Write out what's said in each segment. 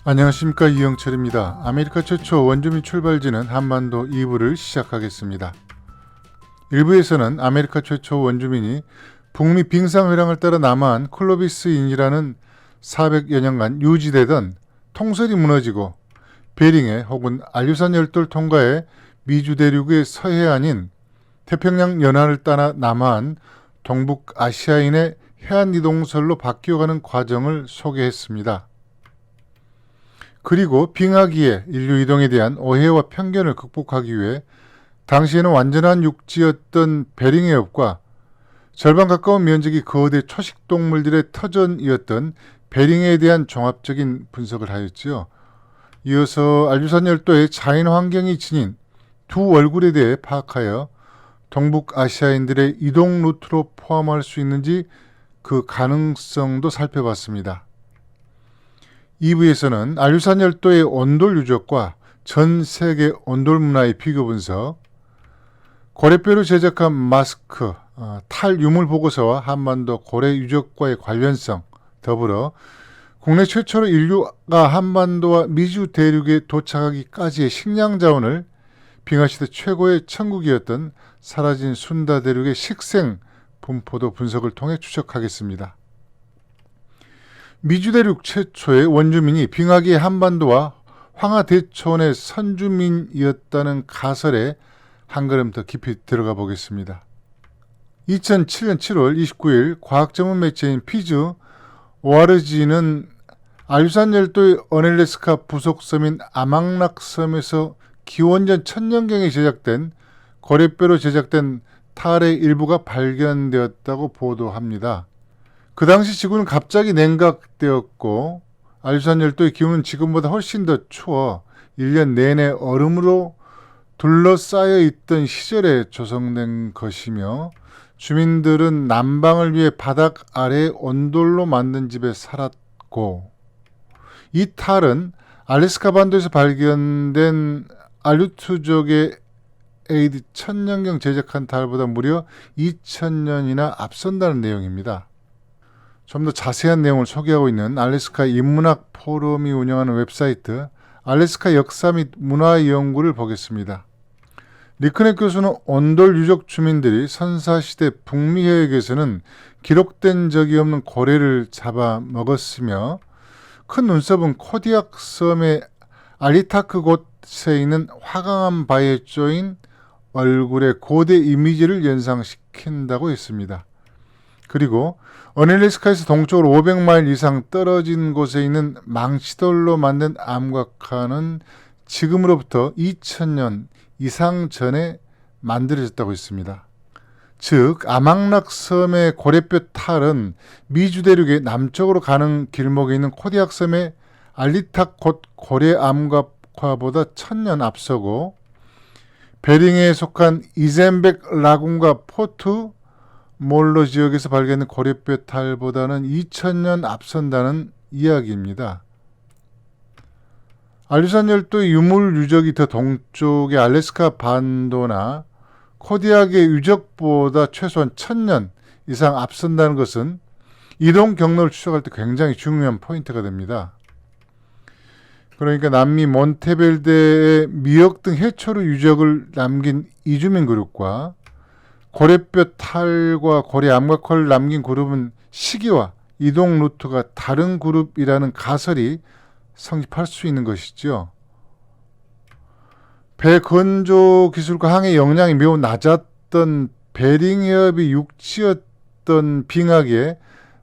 안녕하십니까, 이영철입니다. 아메리카 최초 원주민 출발지는 한반도 2부를 시작하겠습니다. 1부에서는 아메리카 최초 원주민이 북미 빙상회랑을 따라 남하한 콜로비스인이라는 400여 년간 유지되던 통솔이 무너지고 베링해 혹은 알류산 열도를 통과해 미주 대륙의 서해안인 태평양 연안을 따라 남하한 동북아시아인의 해안이동설로 바뀌어가는 과정을 소개했습니다. 그리고 빙하기의 인류 이동에 대한 오해와 편견을 극복하기 위해 당시에는 완전한 육지였던 베링해협과 절반 가까운 면적이 거대 초식동물들의 터전이었던 베링해에 대한 종합적인 분석을 하였지요. 이어서 알류산 열도의 자연 환경이 지닌 두 얼굴에 대해 파악하여 동북아시아인들의 이동 루트로 포함할 수 있는지 그 가능성도 살펴봤습니다. 2부에서는 알류산 열도의 온돌 유적과 전 세계 온돌 문화의 비교 분석, 고래뼈로 제작한 마스크, 탈유물 보고서와 한반도 고래 유적과의 관련성, 더불어 국내 최초로 인류가 한반도와 미주 대륙에 도착하기까지의 식량 자원을 빙하시대 최고의 천국이었던 사라진 순다 대륙의 식생 분포도 분석을 통해 추적하겠습니다. 미주 대륙 최초의 원주민이 빙하기의 한반도와 황하대초원의 선주민이었다는 가설에 한 걸음 더 깊이 들어가 보겠습니다. 2007년 7월 29일 과학전문 매체인 피즈 오아르지는 알류산 열도의 어넬레스카 부속섬인 아망락섬에서 기원전 1000년경에 제작된 고래뼈로 제작된 탈의 일부가 발견되었다고 보도합니다. 그 당시 지구는 갑자기 냉각되었고 알류산 열도의 기온은 지금보다 훨씬 더 추워 1년 내내 얼음으로 둘러싸여 있던 시절에 조성된 것이며 주민들은 난방을 위해 바닥 아래 온돌로 만든 집에 살았고, 이 탈은 알래스카 반도에서 발견된 알루트족의 AD 1000년경 제작한 탈보다 무려 2000년이나 앞선다는 내용입니다. 좀 더 자세한 내용을 소개하고 있는 알래스카 인문학 포럼이 운영하는 웹사이트 알래스카 역사 및 문화 연구를 보겠습니다. 리크넷 교수는 온돌 유적 주민들이 선사시대 북미 해역에서는 기록된 적이 없는 고래를 잡아먹었으며 큰 눈썹은 코디악 섬의 알리타크 곳에 있는 화강암 바위에 쪼인 얼굴의 고대 이미지를 연상시킨다고 했습니다. 그리고 어넬레스카에서 동쪽으로 500마일 이상 떨어진 곳에 있는 망치돌로 만든 암각화는 지금으로부터 2000년 이상 전에 만들어졌다고 했습니다. 즉 아망락 섬의 고래뼈 탈은 미주 대륙의 남쪽으로 가는 길목에 있는 코디악 섬의 알리탁 곧 고래 암각화보다 1000년 앞서고 베링해에 속한 이젠백 라군과 포트 몰로 지역에서 발견된 고래뼈 탈보다는 2000년 앞선다는 이야기입니다. 알류산 열도의 유물 유적이 더 동쪽의 알래스카 반도나 코디악의 유적보다 최소한 1000년 이상 앞선다는 것은 이동 경로를 추적할 때 굉장히 중요한 포인트가 됩니다. 그러니까 남미 몬테벨데의 미역 등 해초류 유적을 남긴 이주민 그룹과 고래뼈 탈과 고래 암각화를 남긴 그룹은 시기와 이동 루트가 다른 그룹이라는 가설이 성립할 수 있는 것이죠. 배건조 기술과 항해 역량이 매우 낮았던 베링해협이 육지였던 빙하기에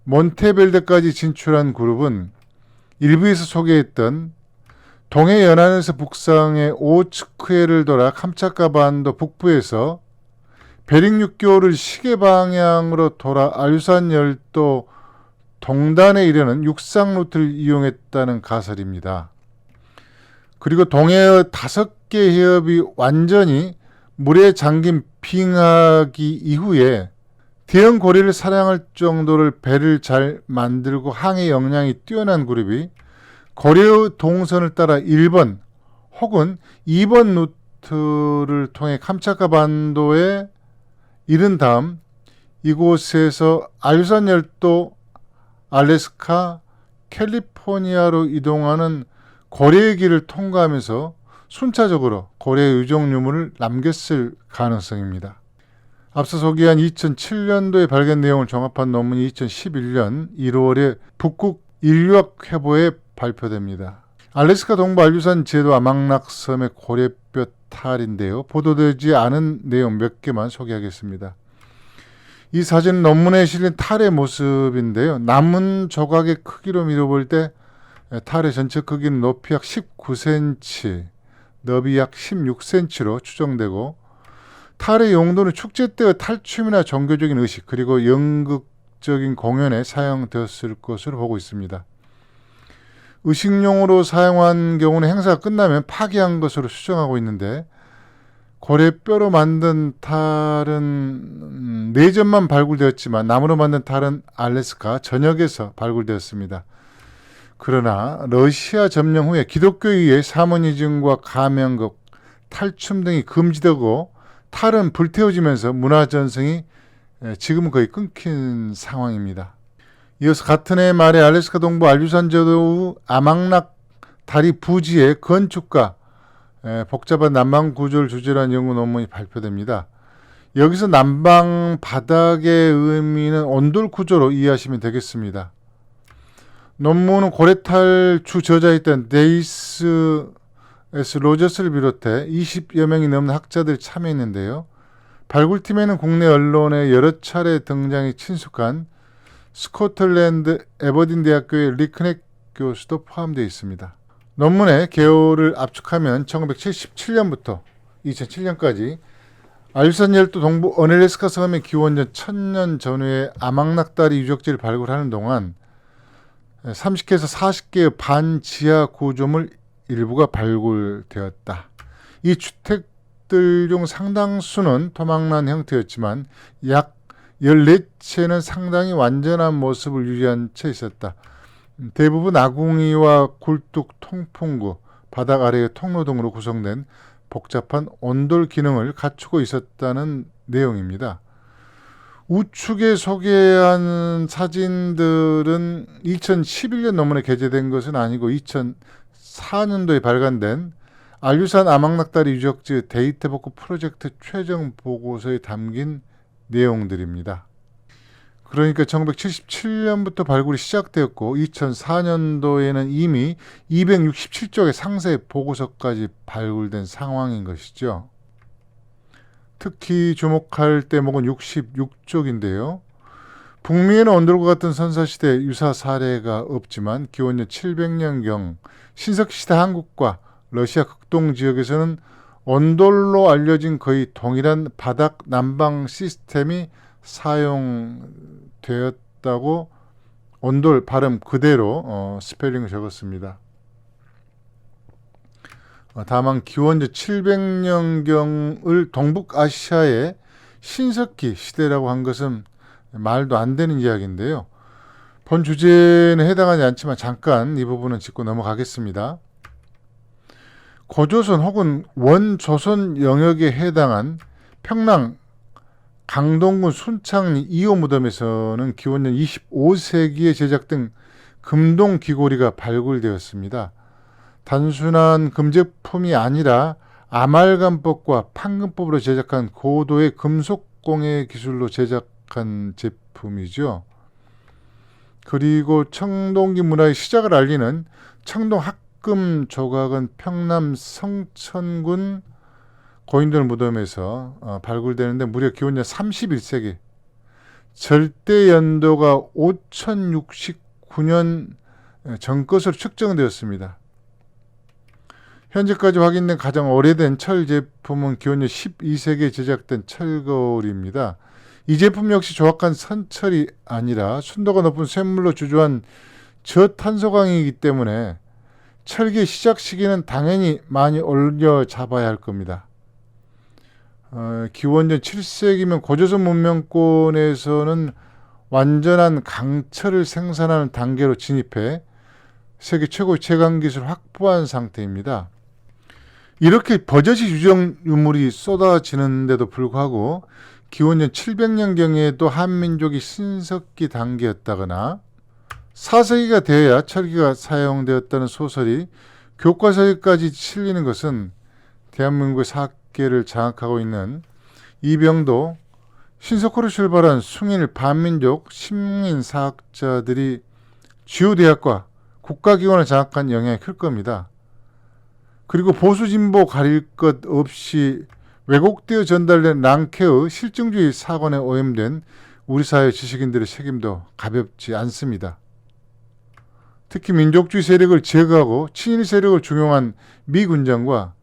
몬테벨데까지 진출한 그룹은 일부에서 소개했던 동해 연안에서 북상의 오츠크해를 돌아 캄차카 반도 북부에서 베링 육교를 시계 방향으로 돌아 알류산 열도 동단에 이르는 육상 루트를 이용했다는 가설입니다. 그리고 동해의 5개 해협이 완전히 물에 잠긴 빙하기 이후에 대형 고래를 사냥할 정도를 배를 잘 만들고 항해 역량이 뛰어난 그룹이 고래의 동선을 따라 1번 혹은 2번 루트를 통해 캄차카 반도에 이른 다음 이곳에서 알류산 열도 알래스카, 캘리포니아로 이동하는 고래의 길을 통과하면서 순차적으로 고래의 유적 유물을 남겼을 가능성입니다. 앞서 소개한 2007년도에 발견 내용을 종합한 논문이 2011년 1월에 북극 인류학 회보에 발표됩니다. 알래스카 동부 알류산 제도 아망락섬의 고래뼈 탈인데요. 보도되지 않은 내용 몇 개만 소개하겠습니다. 이 사진은 논문에 실린 탈의 모습인데요. 남은 조각의 크기로 미뤄볼 때 탈의 전체 크기는 높이 약 19cm, 너비 약 16cm로 추정되고, 탈의 용도는 축제 때의 탈춤이나 종교적인 의식 그리고 연극적인 공연에 사용되었을 것으로 보고 있습니다. 의식용으로 사용한 경우는 행사가 끝나면 파괴한 것으로 추정하고 있는데, 고래뼈로 만든 탈은 내전만 발굴되었지만 나무로 만든 탈은 알래스카 전역에서 발굴되었습니다. 그러나 러시아 점령 후에 기독교에 의해 샤머니즘과 가면극, 탈춤 등이 금지되고 탈은 불태워지면서 문화 전승이 지금은 거의 끊긴 상황입니다. 이어서 같은 해 말에 알래스카 동부 알류산 제도 아망락 다리 부지의 건축과 복잡한 난방 구조를 주제로 한 연구 논문이 발표됩니다. 여기서 난방 바닥의 의미는 온돌 구조로 이해하시면 되겠습니다. 논문은 고래탈 주 저자였던 데이스 S. 로저스를 비롯해 20여 명이 넘는 학자들이 참여했는데요. 발굴팀에는 국내 언론에 여러 차례 등장이 친숙한 스코틀랜드 에버딘 대학교의 리크넥 교수도 포함되어 있습니다. 논문의 개요를 압축하면 1977년부터 2007년까지 알류산 열도 동부 어넬레스카 섬의 기원전 1000년 전후의 아망락다리 유적지를 발굴하는 동안 30개에서 40개의 반지하 구조물 일부가 발굴되었다. 이 주택들 중 상당수는 토막난 형태였지만 약 14채는 상당히 완전한 모습을 유지한 채 있었다. 대부분 아궁이와 굴뚝, 통풍구, 바닥 아래의 통로 등으로 구성된 복잡한 온돌 기능을 갖추고 있었다는 내용입니다. 우측에 소개한 사진들은 2011년 논문에 게재된 것은 아니고 2004년도에 발간된 알류산 아망락다리 유적지 데이터 복구 프로젝트 최종 보고서에 담긴 내용들입니다. 그러니까 1977년부터 발굴이 시작되었고 2004년도에는 이미 267쪽의 상세 보고서까지 발굴된 상황인 것이죠. 특히 주목할 대목은 66쪽인데요. 북미에는 온돌과 같은 선사시대 유사 사례가 없지만 기원전 700년경 신석시대 한국과 러시아 극동 지역에서는 온돌로 알려진 거의 동일한 바닥 난방 시스템이 사용되었다고 온돌 발음 그대로 스펠링을 적었습니다. 다만 기원전 700년경을 동북아시아의 신석기 시대라고 한 것은 말도 안 되는 이야기인데요. 본 주제는 해당하지 않지만 잠깐 이 부분은 짚고 넘어가겠습니다. 고조선 혹은 원조선 영역에 해당한 평랑 강동군 순창리 2호 무덤에서는 기원전 25세기에 제작된 금동 귀고리가 발굴되었습니다. 단순한 금제품이 아니라 아말감법과 판금법으로 제작한 고도의 금속공예 기술로 제작한 제품이죠. 그리고 청동기 문화의 시작을 알리는 청동 합금 조각은 평남 성천군 고인돌 무덤에서 발굴되는데 무려 기원전 31세기 절대 연도가 5069년 전 것으로 측정되었습니다. 현재까지 확인된 가장 오래된 철 제품은 기원전 12세기에 제작된 철거울입니다. 이 제품 역시 조악한 선철이 아니라 순도가 높은 쇳물로 주조한 저탄소강이기 때문에 철기의 시작 시기는 당연히 많이 올려 잡아야 할 겁니다. 기원전 7세기면 고조선 문명권에서는 완전한 강철을 생산하는 단계로 진입해 세계 최고의 채광 기술을 확보한 상태입니다. 이렇게 버젓이 유적 유물이 쏟아지는데도 불구하고 기원전 700년경에도 한민족이 신석기 단계였다거나 4세기가 되어야 철기가 사용되었다는 소설이 교과서에까지 실리는 것은 대한민국의 사학계를 장악하고 있는 이병도, 신석호로 출발한 숭일 반민족 식민사학자들이 주요 대학과 국가기관을 장악한 영향이 클 겁니다. 그리고 보수진보 가릴 것 없이 왜곡되어 전달된 랑케의 실증주의 사관에 오염된 우리 사회 지식인들의 책임도 가볍지 않습니다. 특히 민족주의 세력을 제거하고 친일 세력을 중용한 미 군정과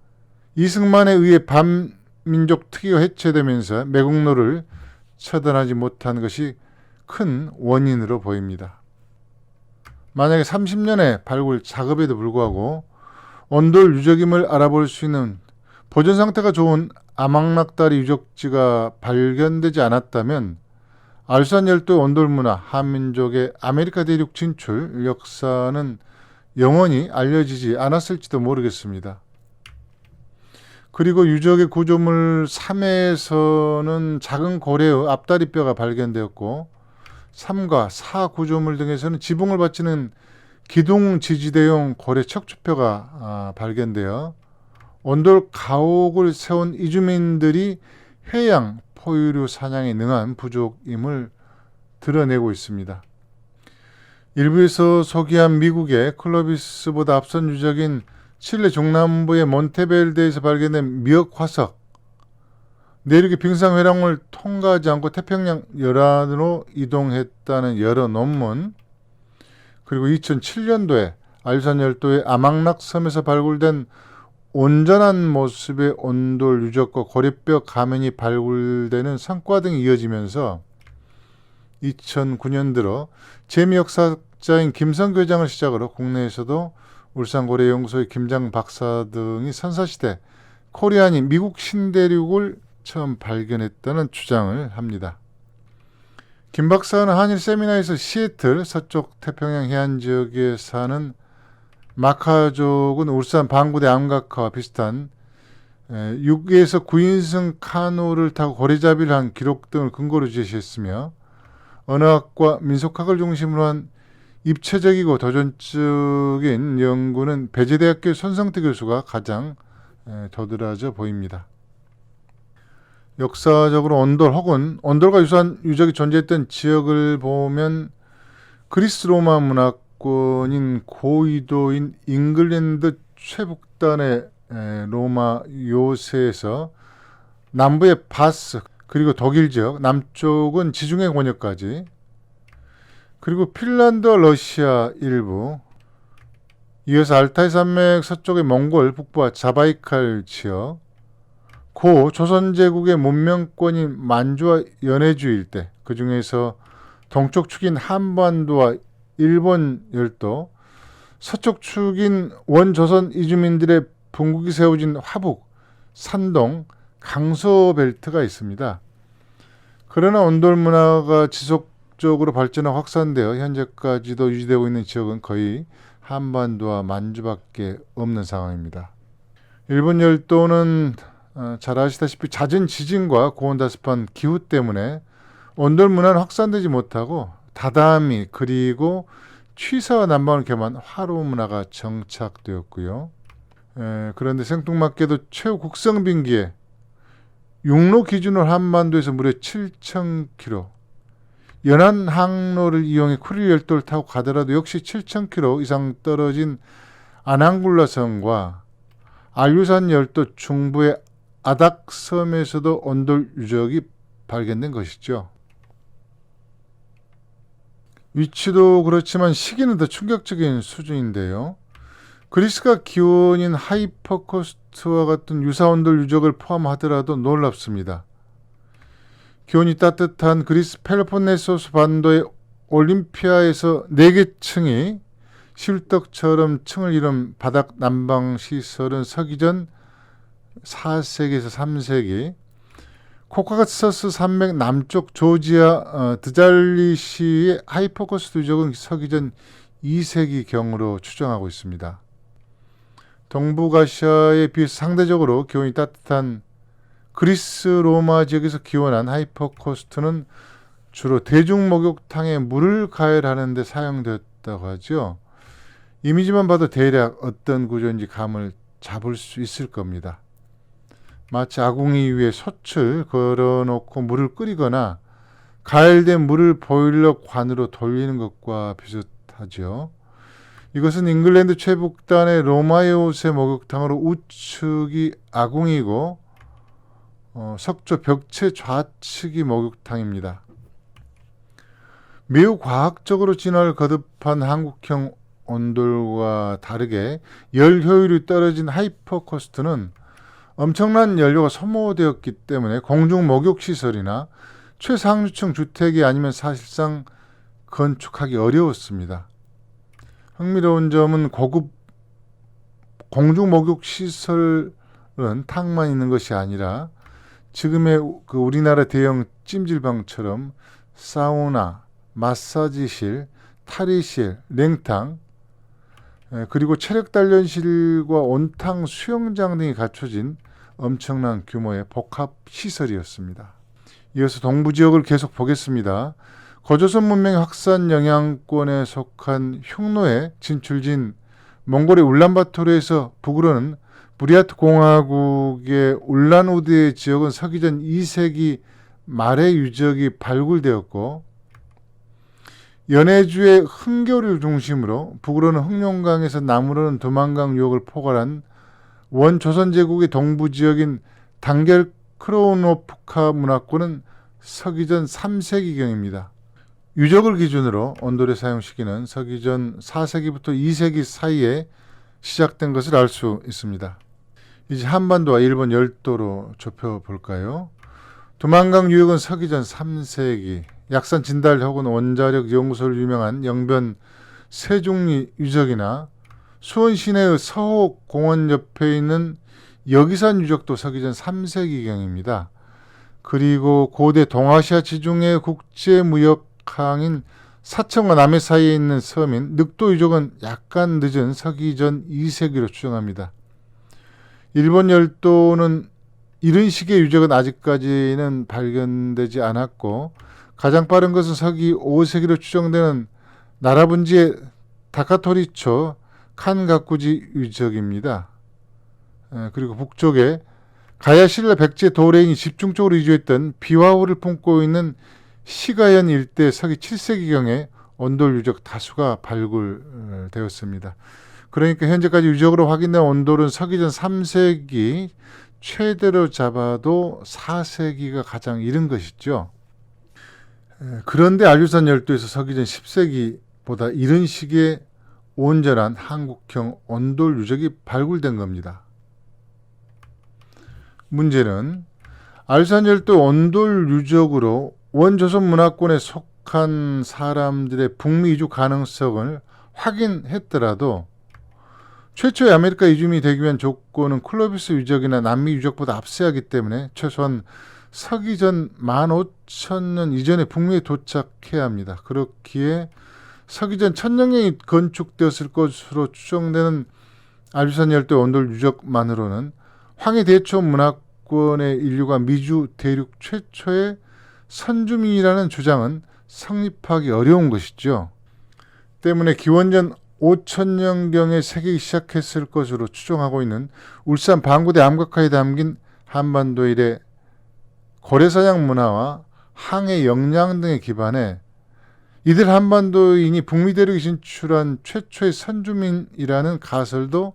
이승만에 의해 반민족 특위가 해체되면서 매국노를 처단하지 못한 것이 큰 원인으로 보입니다. 만약에 30년의 발굴 작업에도 불구하고 온돌 유적임을 알아볼 수 있는 보존 상태가 좋은 아망락다리 유적지가 발견되지 않았다면 알수산 열도의 온돌 문화, 한민족의 아메리카 대륙 진출 역사는 영원히 알려지지 않았을지도 모르겠습니다. 그리고 유적의 구조물 3에서는 작은 고래의 앞다리뼈가 발견되었고 3과 4 구조물 등에서는 지붕을 받치는 기둥 지지대용 고래 척추뼈가 발견되어 온돌 가옥을 세운 이주민들이 해양 포유류 사냥에 능한 부족임을 드러내고 있습니다. 일부에서 소개한 미국의 클로비스보다 앞선 유적인 칠레 중남부의 몬테베르데에서 발견된 미역 화석, 내륙의 빙상 회랑을 통과하지 않고 태평양 열안으로 이동했다는 여러 논문, 그리고 2007년도에 알산 열도의 아망락 섬에서 발굴된 온전한 모습의 온돌 유적과 고래뼈 가면이 발굴되는 성과 등이 이어지면서 2009년 들어 재미역사자인 김성교 회장을 시작으로 국내에서도 울산고래연구소의 김장 박사 등이 선사시대 코리안이 미국 신대륙을 처음 발견했다는 주장을 합니다. 김 박사는 한일 세미나에서 시애틀 서쪽 태평양 해안 지역에 사는 마카족은 울산 방구대 암각화와 비슷한 6에서 9인승 카누를 타고 고래잡이를 한 기록 등을 근거로 제시했으며 언어학과 민속학을 중심으로 한 입체적이고 도전적인 연구는 배재대학교 손성태 교수가 가장 도드라져 보입니다. 역사적으로 온돌 혹은 온돌과 유사한 유적이 존재했던 지역을 보면 그리스 로마 문화권인 고위도인 잉글랜드 최북단의 로마 요새에서 남부의 바스 그리고 독일 지역, 남쪽은 지중해 권역까지, 그리고 핀란드와 러시아 일부, 이어서 알타이 산맥 서쪽의 몽골 북부와 자바이칼 지역, 고 조선제국의 문명권인 만주와 연해주 일대, 그 중에서 동쪽 축인 한반도와 일본 열도, 서쪽 축인 원조선 이주민들의 본국이 세워진 화북, 산동, 강서 벨트가 있습니다. 그러나 온돌 문화가 지속적으로 발전하고 확산되어 현재까지도 유지되고 있는 지역은 거의 한반도와 만주밖에 없는 상황입니다. 일본 열도는 잘 아시다시피 잦은 지진과 고온다습한 기후 때문에 온돌 문화는 확산되지 못하고 다다미 그리고 취사와 난방을 겸한 화로 문화가 정착되었고요. 그런데 생뚱맞게도 최고국성빈기에 육로 기준으로 한반도에서 무려 7,000km, 연안 항로를 이용해 쿠릴 열도를 타고 가더라도 역시 7,000km 이상 떨어진 아낭굴라성과 알유산 열도 중부의 아닥섬에서도 온돌 유적이 발견된 것이죠. 위치도 그렇지만 시기는 더 충격적인 수준인데요. 그리스가 기원인 하이퍼코스트와 같은 유사 온돌 유적을 포함하더라도 놀랍습니다. 기온이 따뜻한 그리스 펠로폰네소스 반도의 올림피아에서 4개 층이 실떡처럼 층을 이룬 바닥 난방 시설은 서기전 4세기에서 3세기, 코카서스 산맥 남쪽 조지아 드잘리시의 하이퍼코스트 유적은 서기전 2세기경으로 추정하고 있습니다. 동북아시아에 비해서 상대적으로 기온이 따뜻한 그리스 로마 지역에서 기원한 하이퍼코스트는 주로 대중목욕탕에 물을 가열하는 데 사용되었다고 하죠. 이미지만 봐도 대략 어떤 구조인지 감을 잡을 수 있을 겁니다. 마치 아궁이 위에 솥을 걸어놓고 물을 끓이거나 가열된 물을 보일러 관으로 돌리는 것과 비슷하죠. 이것은 잉글랜드 최북단의 로마이옷의 목욕탕으로 우측이 아궁이고 석조 벽체 좌측이 목욕탕입니다. 매우 과학적으로 진화를 거듭한 한국형 온돌과 다르게 열 효율이 떨어진 하이퍼코스트는 엄청난 연료가 소모되었기 때문에 공중 목욕시설이나 최상류층 주택이 아니면 사실상 건축하기 어려웠습니다. 흥미로운 점은 고급 공중 목욕시설은 탕만 있는 것이 아니라 지금의 우리나라 대형 찜질방처럼 사우나, 마사지실, 탈의실, 냉탕, 그리고 체력 단련실과 온탕 수영장 등이 갖춰진 엄청난 규모의 복합 시설이었습니다. 이어서 동부 지역을 계속 보겠습니다. 고조선 문명의 확산 영향권에 속한 흉노에 진출진 몽골의 울란바토르에서 북으로는 부리아트 공화국의 울란우드의 지역은 서기전 2세기 말의 유적이 발굴되었고, 연해주의 흥교를 중심으로 북으로는 흑룡강에서 남으로는 두만강 유역을 포괄한 원조선 제국의 동부 지역인 단결 크로노프카 문화권은 서기전 3세기경입니다. 유적을 기준으로 온돌의 사용 시기는 서기전 4세기부터 2세기 사이에 시작된 것을 알 수 있습니다. 이제 한반도와 일본 열도로 좁혀볼까요? 두만강 유역은 서기전 3세기, 약산 진달 혹은 원자력 연구소로 유명한 영변 세종리 유적이나 수원 시내의 서호 공원 옆에 있는 여기산 유적도 서기전 3세기경입니다. 그리고 고대 동아시아 지중해 국제무역항인 사천과 남해 사이에 있는 섬인 늑도 유적은 약간 늦은 서기전 2세기로 추정합니다. 일본 열도는 이런 식의 유적은 아직까지는 발견되지 않았고, 가장 빠른 것은 서기 5세기로 추정되는 나라분지의 다카토리초 칸가쿠지 유적입니다. 그리고 북쪽에 가야신라 백제 도레인이 집중적으로 이주했던 비화호를 품고 있는 시가현 일대 서기 7세기경에 온돌 유적 다수가 발굴되었습니다. 그러니까 현재까지 유적으로 확인된 온돌은 서기전 3세기, 최대로 잡아도 4세기가 가장 이른 것이죠. 그런데 알유산 열도에서 서기전 10세기보다 이른 시기에 온전한 한국형 온돌 유적이 발굴된 겁니다. 문제는 알유산 열도 온돌 유적으로 원조선 문화권에 속한 사람들의 북미 이주 가능성을 확인했더라도 최초의 아메리카 이주민이 되기 위한 조건은 클로비스 유적이나 남미 유적보다 앞서야하기 때문에 최소한 서기전 15,000년 이전에 북미에 도착해야 합니다. 그렇기에 서기전 1000년경이 건축되었을 것으로 추정되는 알유산 열도 온돌 유적만으로는 황해대초 문화권의 인류가 미주 대륙 최초의 선주민이라는 주장은 성립하기 어려운 것이죠. 때문에 기원전 5000년경에 새기기 시작했을 것으로 추정하고 있는 울산 방구대 암각화에 담긴 한반도 일의 고래사냥 문화와 항해 역량 등에 기반해 이들 한반도인이 북미 대륙에 진출한 최초의 선주민이라는 가설도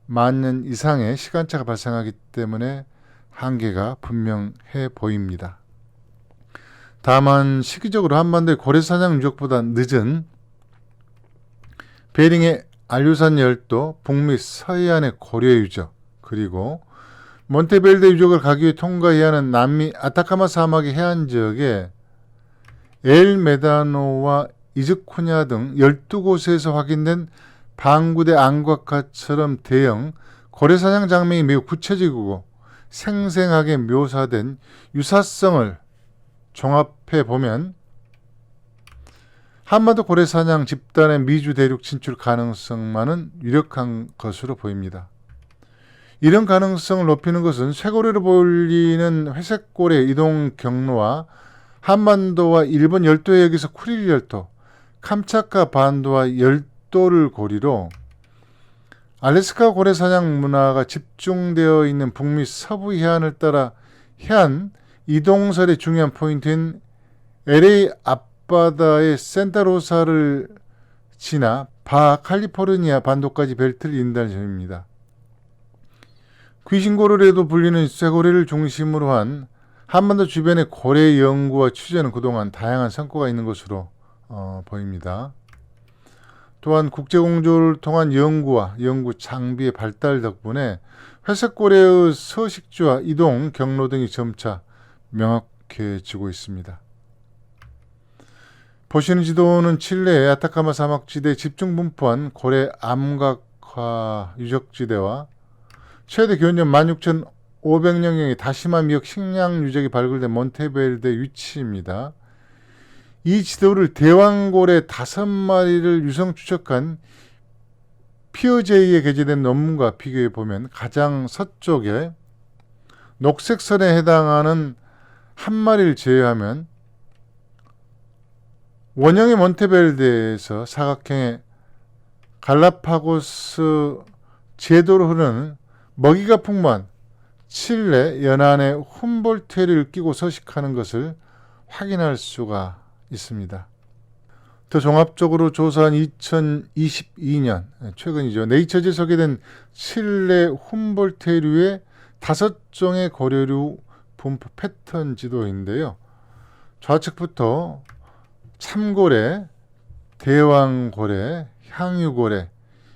만년 이상의 시간차가 발생하기 때문에 한계가 분명해 보입니다. 다만 시기적으로 한반도의 고래사냥 유적보다 늦은 베링의 알유산 열도, 북미 서해안의 고려 유적, 그리고 몬테벨데 유적을 가기 위해 통과해야 하는 남미 아타카마 사막의 해안 지역에 엘 메다노와 이즈쿠냐 등 12곳에서 확인된 방구대 암각화처럼 대형 고래사냥 장면이 매우 구체적이고 생생하게 묘사된 유사성을 종합해 보면 한반도 고래사냥 집단의 미주 대륙 진출 가능성만은 유력한 것으로 보입니다. 이런 가능성을 높이는 것은 쇠고래로 보이는 회색고래 이동 경로와 한반도와 일본 열도 해역에서 쿠릴 열도, 캄차카 반도와 열도를 고리로 알래스카 고래 사냥 문화가 집중되어 있는 북미 서부 해안을 따라 해안 이동설의 중요한 포인트인 LA 앞바다의 산타로사를 지나 바칼리포르니아 반도까지 벨트를 잇는다는 점입니다. 귀신고래로 불리는 쇠고래를 중심으로 한 한반도 주변의 고래 연구와 취재는 그동안 다양한 성과가 있는 것으로 보입니다. 또한 국제공조를 통한 연구와 연구 장비의 발달 덕분에 회색고래의 서식지와 이동 경로 등이 점차 명확해지고 있습니다. 보시는 지도는 칠레의 아타카마 사막지대에 집중 분포한 고래 암각화 유적지대와 최대 기온연 16,500년경의 다시마 미역 식량 유적이 발굴된 몬테베르데 위치입니다. 이 지도를 대왕고래 5마리를 유성 추적한 피어제이에 게재된 논문과 비교해 보면 가장 서쪽에 녹색선에 해당하는 한 마리를 제외하면 원형의 몬테베르데에서 사각형의 갈라파고스 제도로 흐르는 먹이가 풍부한 칠레 연안의 훔볼트를 끼고 서식하는 것을 확인할 수가 있습니다. 더 종합적으로 조사한 2022년 최근이죠. 네이처지에 소개된 칠레 훔볼트류의 5종의 고래류 분포 패턴 지도인데요. 좌측부터 참고래, 대왕고래, 향유고래,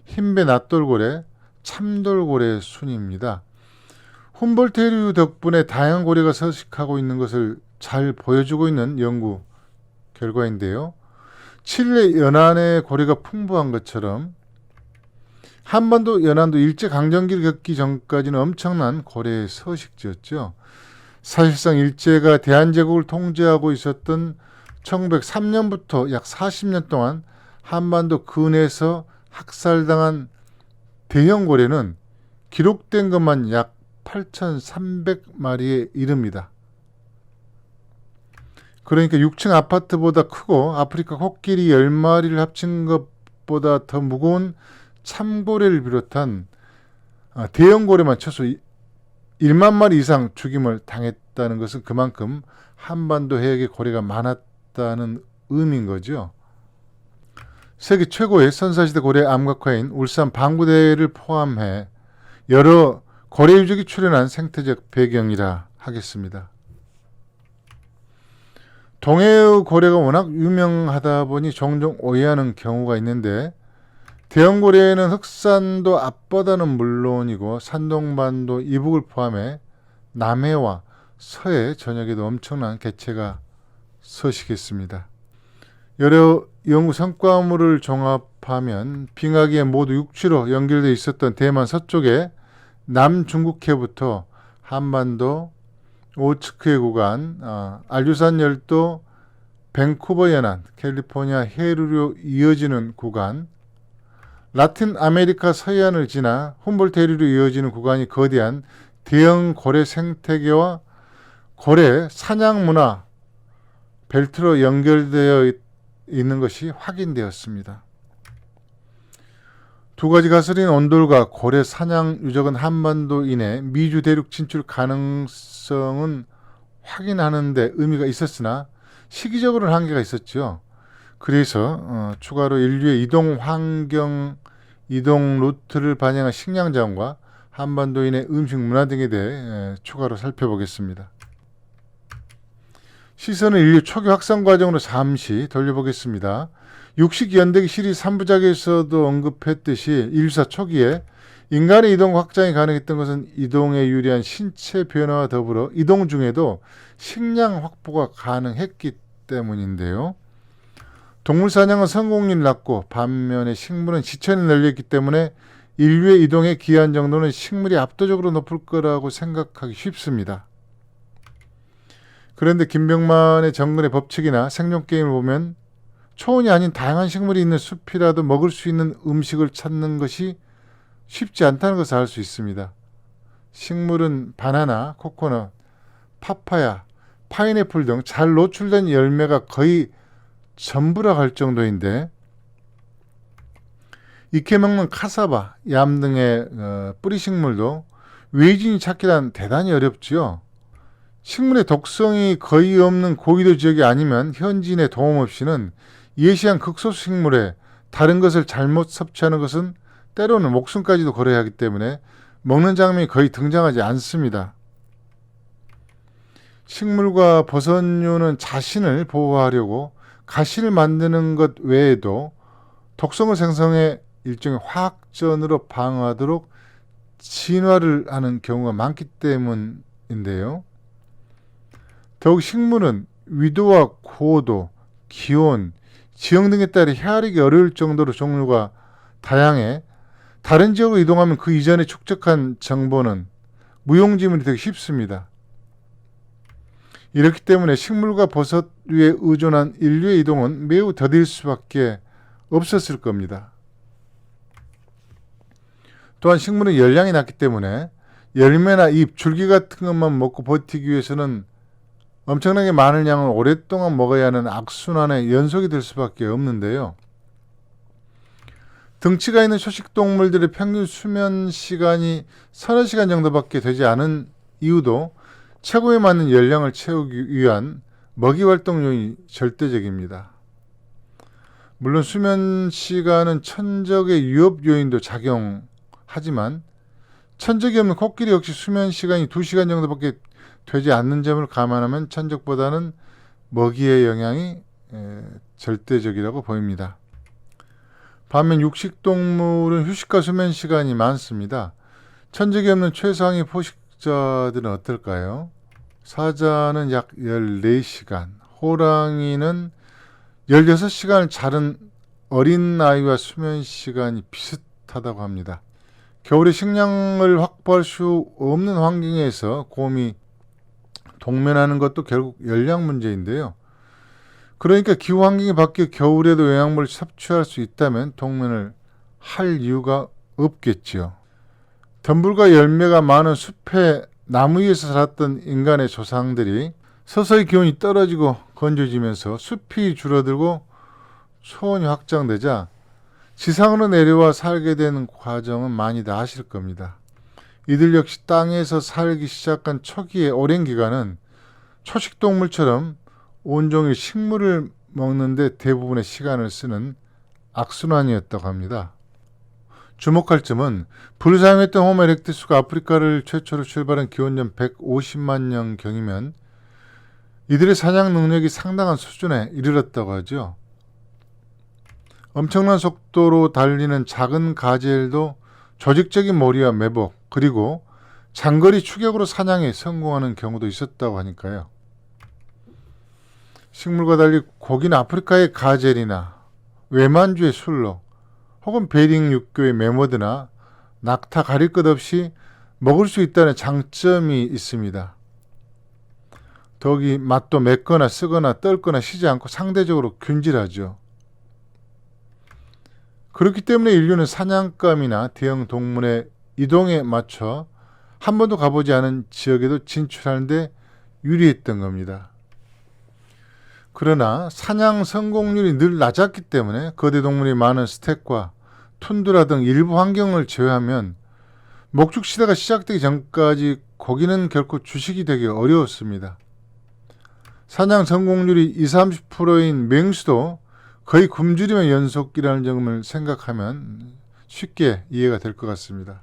흰배 낫돌고래, 참돌고래 순입니다. 훔볼트류 덕분에 다양한 고래가 서식하고 있는 것을 잘 보여주고 있는 연구 결과인데요. 칠레 연안의 고래가 풍부한 것처럼 한반도 연안도 일제강점기를 겪기 전까지는 엄청난 고래의 서식지였죠. 사실상 일제가 대한제국을 통제하고 있었던 1903년부터 약 40년 동안 한반도 근해에서 학살당한 대형 고래는 기록된 것만 약 8,300마리에 이릅니다. 그러니까 6층 아파트보다 크고 아프리카 코끼리 10마리를 합친 것보다 더 무거운 참고래를 비롯한 대형 고래만 최소 1만 마리 이상 죽임을 당했다는 것은 그만큼 한반도 해역에 고래가 많았다는 의미인 거죠. 세계 최고의 선사시대 고래 암각화인 울산 방구대를 포함해 여러 고래 유적이 출현한 생태적 배경이라 하겠습니다. 동해의 고래가 워낙 유명하다 보니 종종 오해하는 경우가 있는데 대형고래는 흑산도 앞바다는 물론이고 산동반도 이북을 포함해 남해와 서해 전역에도 엄청난 개체가 서식했습니다. 여러 연구 성과물을 종합하면 빙하기에 모두 육지로 연결되어 있었던 대만 서쪽의 남중국해부터 한반도 오츠크해 구간, 알류산 열도, 밴쿠버 연안, 캘리포니아 해류로 이어지는 구간, 라틴 아메리카 서해안을 지나 훔볼트 해류로 이어지는 구간이 거대한 대형 고래 생태계와 고래 사냥 문화 벨트로 연결되어 있는 것이 확인되었습니다. 두 가지 가설인 온돌과 고래 사냥 유적은 한반도 이내 미주 대륙 진출 가능성은 확인하는 데 의미가 있었으나 시기적으로는 한계가 있었죠. 그래서 추가로 인류의 이동 환경, 이동 루트를 반영한 식량 자원과 한반도 이내 음식 문화 등에 대해 추가로 살펴보겠습니다. 시선을 인류 초기 확산 과정으로 잠시 돌려보겠습니다. 육식 연대기 시리즈 3부작에서도 언급했듯이 인류사 초기에 인간의 이동 확장이 가능했던 것은 이동에 유리한 신체 변화와 더불어 이동 중에도 식량 확보가 가능했기 때문인데요. 동물 사냥은 성공률이 낮고 반면에 식물은 지천이 널렸기 때문에 인류의 이동의 기한 정도는 식물이 압도적으로 높을 거라고 생각하기 쉽습니다. 그런데 김병만의 정글의 법칙이나 생존게임을 보면 초원이 아닌 다양한 식물이 있는 숲이라도 먹을 수 있는 음식을 찾는 것이 쉽지 않다는 것을 알 수 있습니다. 식물은 바나나, 코코넛, 파파야, 파인애플 등 잘 노출된 열매가 거의 전부라 할 정도인데 익혀 먹는 카사바, 얌 등의 뿌리 식물도 외진이 찾기란 대단히 어렵지요. 식물의 독성이 거의 없는 고기도 지역이 아니면 현지인의 도움 없이는 예시한 극소수 식물에 다른 것을 잘못 섭취하는 것은 때로는 목숨까지도 걸어야 하기 때문에 먹는 장면이 거의 등장하지 않습니다. 식물과 버섯류는 자신을 보호하려고 가시를 만드는 것 외에도 독성을 생성해 일종의 화학전으로 방어하도록 진화를 하는 경우가 많기 때문인데요. 더욱 식물은 위도와 고도, 기온, 지형 등에 따라 헤아리기 어려울 정도로 종류가 다양해 다른 지역으로 이동하면 그 이전에 축적한 정보는 무용지물이 되기 쉽습니다. 이렇기 때문에 식물과 버섯 위에 의존한 인류의 이동은 매우 더딜 수밖에 없었을 겁니다. 또한 식물은 열량이 낮기 때문에 열매나 잎, 줄기 같은 것만 먹고 버티기 위해서는 엄청나게 많은 양을 오랫동안 먹어야 하는 악순환의 연속이 될 수밖에 없는데요. 등치가 있는 초식동물들의 평균 수면 시간이 서너 시간 정도밖에 되지 않은 이유도 체구에 맞는 열량을 채우기 위한 먹이 활동 요인이 절대적입니다. 물론 수면 시간은 천적의 유업 요인도 작용하지만 천적이 없는 코끼리 역시 수면 시간이 2시간 정도밖에 되지 않는 점을 감안하면 천적보다는 먹이의 영향이 절대적이라고 보입니다. 반면 육식동물은 휴식과 수면 시간이 많습니다. 천적이 없는 최상위 포식자들은 어떨까요? 사자는 약 14시간, 호랑이는 16시간을 자른 어린아이와 수면 시간이 비슷하다고 합니다. 겨울에 식량을 확보할 수 없는 환경에서 곰이 동면하는 것도 결국 열량 문제인데요. 그러니까 기후 환경이 바뀌어 겨울에도 영양분을 섭취할 수 있다면 동면을 할 이유가 없겠지요. 덤불과 열매가 많은 숲의 나무 위에서 살았던 인간의 조상들이 서서히 기온이 떨어지고 건조해지면서 숲이 줄어들고 초원이 확장되자 지상으로 내려와 살게 되는 과정은 많이들 아실 겁니다. 이들 역시 땅에서 살기 시작한 초기의 오랜 기간은 초식동물처럼 온종일 식물을 먹는데 대부분의 시간을 쓰는 악순환이었다고 합니다. 주목할 점은 불사용했던 호모 에렉투스가 아프리카를 최초로 출발한 기원전 150만 년경이면 이들의 사냥 능력이 상당한 수준에 이르렀다고 하죠. 엄청난 속도로 달리는 작은 가젤도 조직적인 머리와 매복 그리고 장거리 추격으로 사냥에 성공하는 경우도 있었다고 하니까요. 식물과 달리 고기는 아프리카의 가젤이나 외만주의 술록 혹은 베링 육교의 매머드나 낙타 가릴 것 없이 먹을 수 있다는 장점이 있습니다. 더욱이 맛도 맵거나 쓰거나 떫거나 시지 않고 상대적으로 균질하죠. 그렇기 때문에 인류는 사냥감이나 대형 동물의 이동에 맞춰 한 번도 가보지 않은 지역에도 진출하는 데 유리했던 겁니다. 그러나 사냥 성공률이 늘 낮았기 때문에 거대 동물이 많은 스택과 툰드라 등 일부 환경을 제외하면 목축 시대가 시작되기 전까지 고기는 결코 주식이 되기 어려웠습니다. 사냥 성공률이 20-30%인 맹수도 거의 굶주림의 연속이라는 점을 생각하면 쉽게 이해가 될 것 같습니다.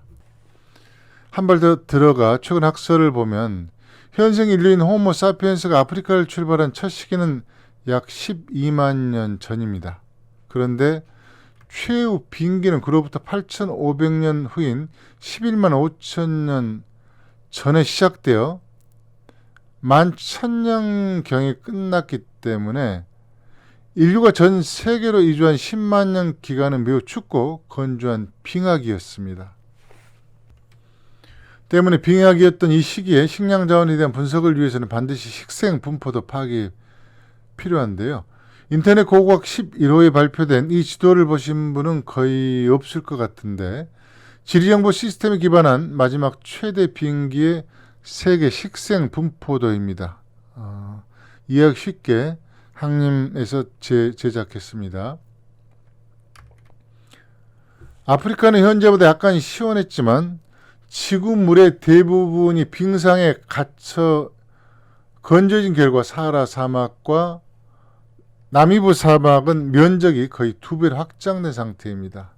한 발 더 들어가 최근 학설을 보면 현생 인류인 호모 사피엔스가 아프리카를 출발한 첫 시기는 약 12만 년 전입니다. 그런데 최후 빈기는 그로부터 8,500년 후인 11만 5천 년 전에 시작되어 11,000년경에 끝났기 때문에 인류가 전 세계로 이주한 10만 년 기간은 매우 춥고 건조한 빙하기였습니다. 때문에 빙하기였던 이 시기에 식량 자원에 대한 분석을 위해서는 반드시 식생 분포도 파악이 필요한데요. 인터넷 고고학 11호에 발표된 이 지도를 보신 분은 거의 없을 것 같은데 지리정보 시스템에 기반한 마지막 최대 빙기의 세계 식생 분포도입니다. 이해하기 쉽게 항림에서 제작했습니다. 아프리카는 현재보다 약간 시원했지만 지구 물의 대부분이 빙상에 갇혀 건져진 결과 사하라 사막과 나미부 사막은 면적이 거의 2배로 확장된 상태입니다.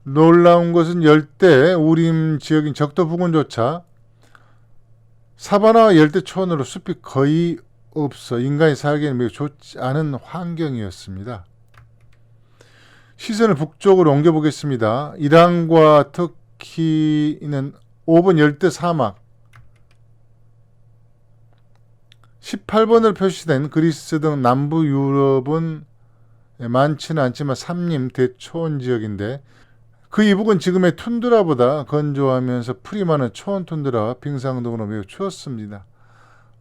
놀라운 것은 열대 우림 지역인 적도 부근조차 사바나와 열대 초원으로 숲이 거의 없어 인간이 살기에는 매우 좋지 않은 환경이었습니다. 시선을 북쪽으로 옮겨보겠습니다. 이란과 터키는 5번 열대 사막, 18번으로 표시된 그리스 등 남부 유럽은 많지는 않지만 삼림 대초원 지역인데 그 이북은 지금의 툰드라보다 건조하면서 풀이 많은 초원 툰드라와 빙상 등으로 매우 추웠습니다.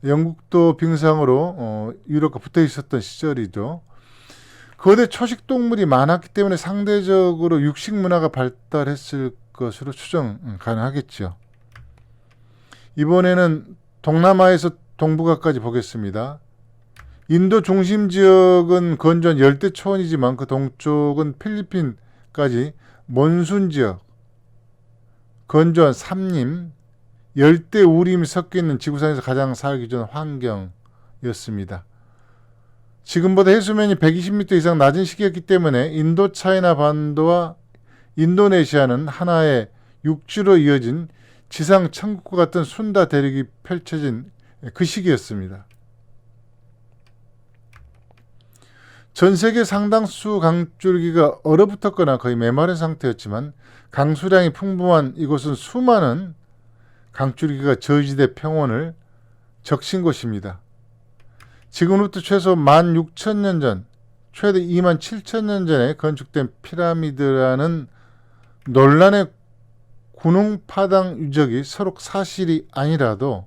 영국도 빙상으로 유럽과 붙어 있었던 시절이죠. 거대 초식 동물이 많았기 때문에 상대적으로 육식 문화가 발달했을 것으로 추정 가능하겠죠. 이번에는 동남아에서 동북아까지 보겠습니다. 인도 중심 지역은 건조한 열대 초원이지만 그 동쪽은 필리핀까지 몬순 지역, 건조한 삼림, 열대 우림이 섞여 있는 지구상에서 가장 살기 좋은 환경이었습니다. 지금보다 해수면이 120m 이상 낮은 시기였기 때문에 인도차이나 반도와 인도네시아는 하나의 육지로 이어진 지상 천국과 같은 순다 대륙이 펼쳐진 그 시기였습니다. 전 세계 상당수 강줄기가 얼어붙었거나 거의 메마른 상태였지만 강수량이 풍부한 이곳은 수많은 강줄기가 저지대 평원을 적신 곳입니다. 지금부터 최소 16,000년 전, 최대 27,000년 전에 건축된 피라미드라는 논란의 군웅파당 유적이 서로 사실이 아니라도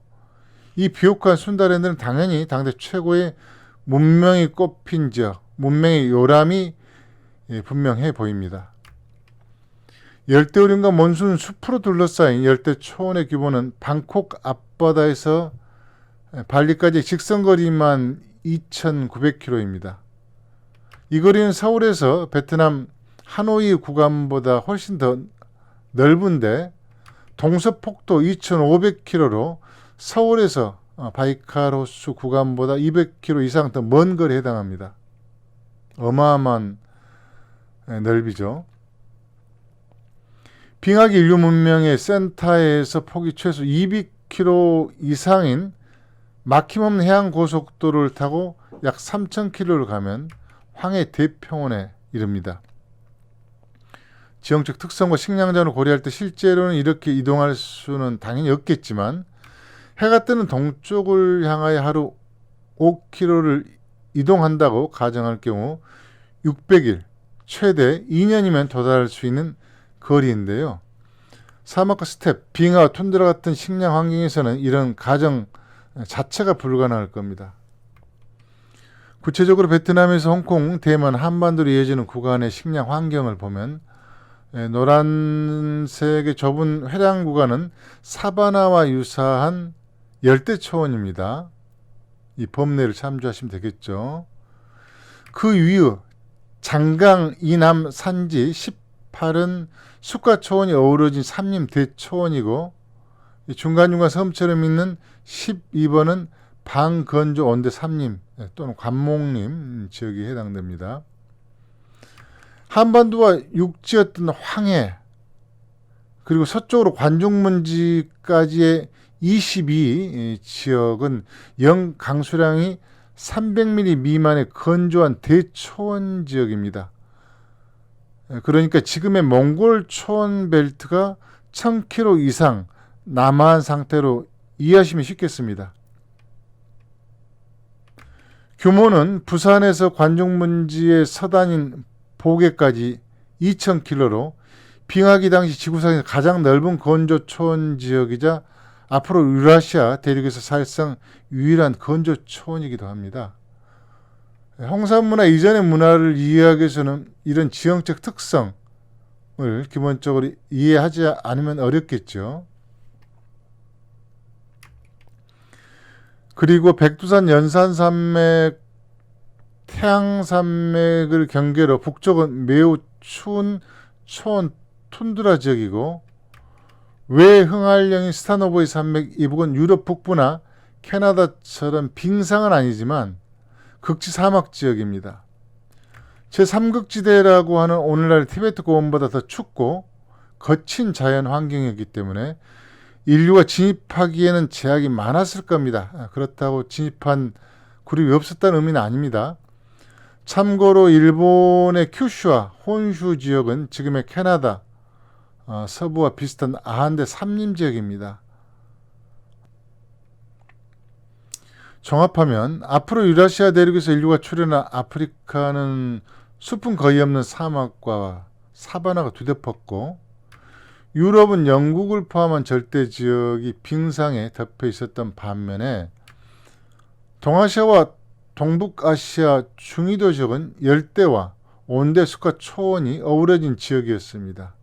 이 비옥한 순다랜드는 당연히 당대 최고의 문명이 꼽힌 지역, 문명의 요람이 분명해 보입니다. 열대우림과 몬순 숲으로 둘러싸인 열대 초원의 규모는 방콕 앞바다에서 발리까지 직선거리만 2,900km입니다. 이 거리는 서울에서 베트남 하노이 구간보다 훨씬 더 넓은데 동서폭도 2,500km로 서울에서 바이카로스 구간보다 200km 이상 더 먼 거리에 해당합니다. 어마어마한 넓이죠. 빙하기 인류 문명의 센터에서 폭이 최소 200km 이상인 막힘없는 해안 고속도로를 타고 약 3,000km를 가면 황해 대평원에 이릅니다. 지형적 특성과 식량자원을 고려할 때 실제로는 이렇게 이동할 수는 당연히 없겠지만 해가 뜨는 동쪽을 향하여 하루 5km를 이동한다고 가정할 경우 600일, 최대 2년이면 도달할 수 있는 거리인데요. 사막과 스텝, 빙하와 툰드라 같은 식량 환경에서는 이런 가정 자체가 불가능할 겁니다. 구체적으로 베트남에서 홍콩, 대만, 한반도로 이어지는 구간의 식량 환경을 보면 노란색의 좁은 회랑 구간은 사바나와 유사한 열대초원입니다. 이 범례를 참조하시면 되겠죠. 그 위의 장강 이남 산지 18은 숲과 초원이 어우러진 삼림 대초원이고 중간중간 섬처럼 있는 12번은 방건조 온대 삼림 또는 관목림 지역이 해당됩니다. 한반도와 육지였던 황해 그리고 서쪽으로 관중문지까지의 22 지역은 영 강수량이 300mm 미만의 건조한 대초원 지역입니다. 그러니까 지금의 몽골 초원 벨트가 1000km 이상 남하한 상태로 이해하시면 쉽겠습니다. 규모는 부산에서 관중문지의 서단인 보게까지 2000km로 빙하기 당시 지구상에서 가장 넓은 건조 초원 지역이자 앞으로 유라시아 대륙에서 사실상 유일한 건조 초원이기도 합니다. 홍산문화 이전의 문화를 이해하기 위해서는 이런 지형적 특성을 기본적으로 이해하지 않으면 어렵겠죠. 그리고 백두산 연산산맥, 태양산맥을 경계로 북쪽은 매우 추운 초원 툰드라 지역이고, 외흥활령인 스타노보이 산맥 이 부근 유럽 북부나 캐나다처럼 빙상은 아니지만 극지 사막 지역입니다. 제3극지대라고 하는 오늘날 티베트 고원보다 더 춥고 거친 자연 환경이었기 때문에 인류가 진입하기에는 제약이 많았을 겁니다. 그렇다고 진입한 그룹이 없었다는 의미는 아닙니다. 참고로 일본의 큐슈와 혼슈 지역은 지금의 캐나다 서부와 비슷한 아한대 삼림 지역입니다. 종합하면 앞으로 유라시아 대륙에서 인류가 출현한 아프리카는 숲은 거의 없는 사막과 사바나가 뒤덮었고, 유럽은 영국을 포함한 절대 지역이 빙상에 덮여 있었던 반면에 동아시아와 동북아시아 중위도 지역은 열대와 온대 숲과 초원이 어우러진 지역이었습니다.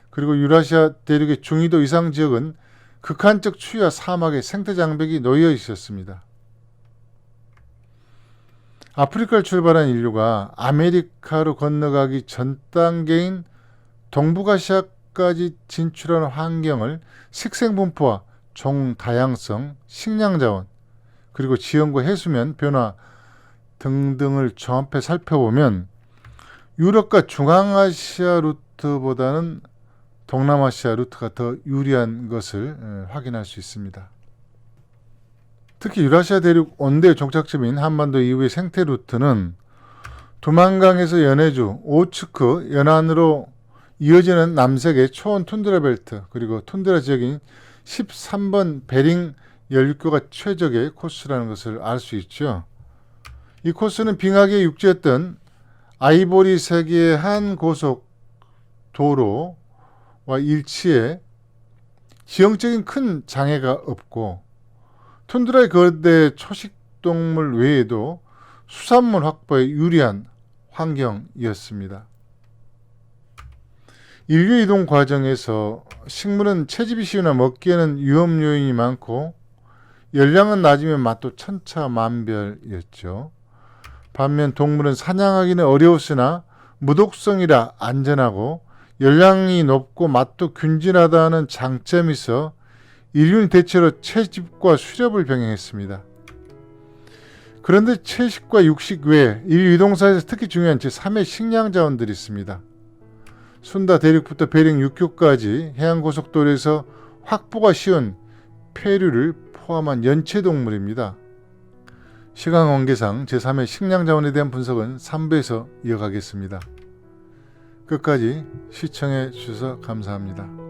그리고 유라시아 대륙의 중위도 이상 지역은 극한적 추위와 사막의 생태장벽이 놓여 있었습니다. 아프리카를 출발한 인류가 아메리카로 건너가기 전 단계인 동북아시아까지 진출하는 환경을 식생분포와 종 다양성, 식량자원, 그리고 지형과 해수면 변화 등등을 종합해 살펴보면 유럽과 중앙아시아 루트보다는 동남아시아 루트가 더 유리한 것을 확인할 수 있습니다. 특히 유라시아 대륙 온대 종착점인 한반도 이후의 생태 루트는 두만강에서 연해주, 오츠크 연안으로 이어지는 남색의 초원 툰드라 벨트, 그리고 툰드라 지역인 13번 베링 연륙교가 최적의 코스라는 것을 알 수 있죠. 이 코스는 빙하기의 육지였던 아이보리 세계의 한 고속 도로와 일치해 지형적인 큰 장애가 없고, 툰드라의 거대 초식동물 외에도 수산물 확보에 유리한 환경이었습니다. 인류 이동 과정에서 식물은 채집이 쉬우나 먹기에는 위험 요인이 많고 열량은 낮으면 맛도 천차만별이었죠. 반면 동물은 사냥하기는 어려웠으나 무독성이라 안전하고 열량이 높고 맛도 균질하다는 장점이 있어 인류는 대체로 채집과 수렵을 병행했습니다. 그런데 채식과 육식 외에 인류 이동사에서 특히 중요한 제3의 식량 자원들이 있습니다. 순다 대륙부터 베링 육교까지 해안고속도로에서 확보가 쉬운 폐류를 포함한 연체동물입니다. 시간 관계상 제3의 식량 자원에 대한 분석은 3부에서 이어가겠습니다. 끝까지 시청해 주셔서 감사합니다.